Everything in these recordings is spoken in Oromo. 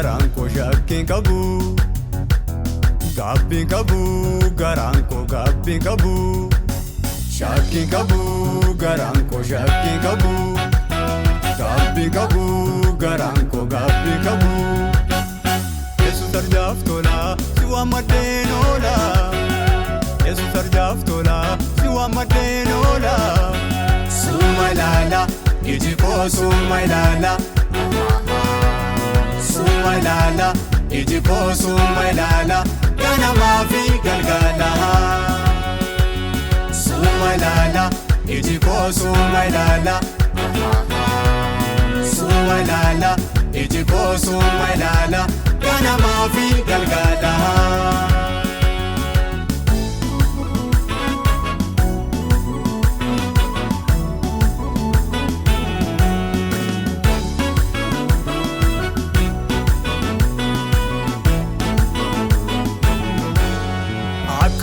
garaan koo shakkiin qabu. Gaabbiin qabu garaan koo gaabbiin qabu. Shakkiin qabu garaan koo shakkiin qabu. Gaabbiin qabu garaan koo gaabbiin qabu. Yesuus arjaaf tola si waammadheen oola. Yesuus arjaaf tola si waammadheen oola. Suma ilaala iji koo suma ilaala. Suma ilaala iji koo suma ilaala. Ganamaa fi galgala. Suma ilaala iji koo suma ilaala. Suma ilaala iji koo suma ilaala. Ganamaa fi galgala.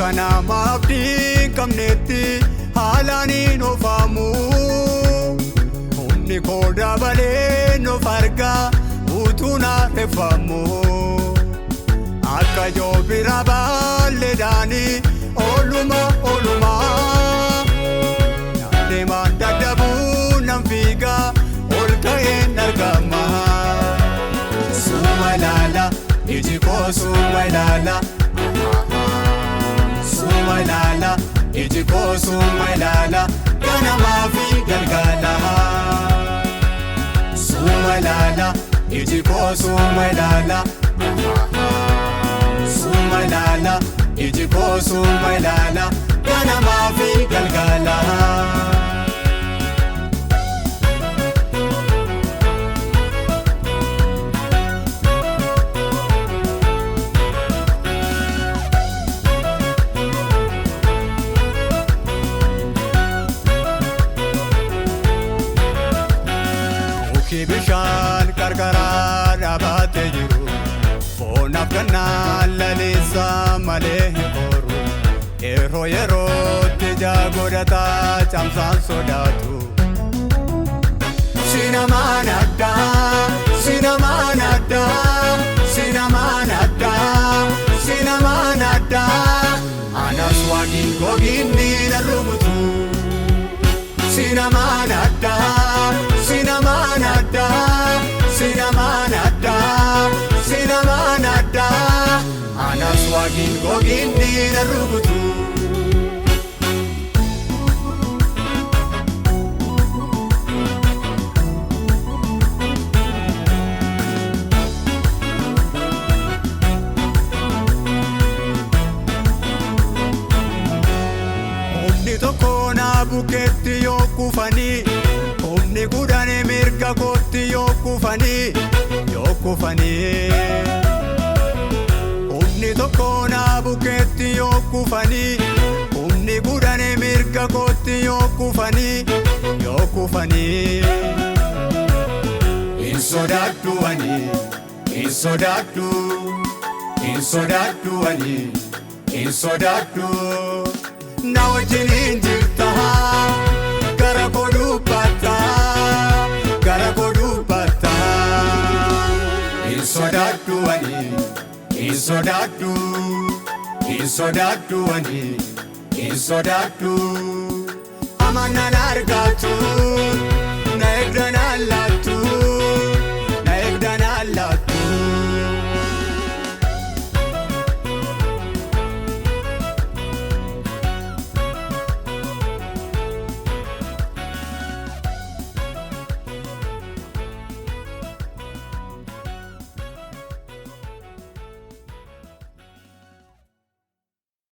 Kanama abdiin qabneetti haalaan oofaamu. Humni koo dabalee noof argaa utuu naafeffamu. Akka joobira baalleedhaanii oolumaa. Deemaan dadhabuu nan fiigaa ol ka'een argama. Suma ilaala iji koo suma ilaala. Suma ilaala iji koo suma ilaala. Ganamaa fi galgala. Suma ilaala iji koo suma ilaala. Suma ilaala iji koo suma ilaala. Ganamaa fi galgala. Bishaan qarqaraa dhaabatee jiru. Foonaaf kannaan lalisaa malee hin koru. Yeroo yerootti ija godhataa caamsaan sodaatu. Sinamaan addaa, sinamaan addaa, sinamaan addaa, sinamaan addaa. Anas waaqiin gogiinni na rukutu. Sinamaan addaa, sinamaan addaa, sinamaan addaa, sinamaan addaa. Anas waaqiin gogiinni na rukutu. Humni tokko na bukeetti yoo kufanii. Humni gudane mirga kootti yoo kufanii. Humni tokko na bukeetti yoo kufanii. Humni gudane mirga kootti yoo kufanii. Hin sodaadhu ani, hin sodaadhu, hin sodaadhu ani, hin sodaadhu. Na wajjin jirta gara koo dubbata, gara koo dubbata. Hin sodaadhu ani, hin sodaadhu, hin sodaadhu ani, hin sodaadhu. Amanaan argatu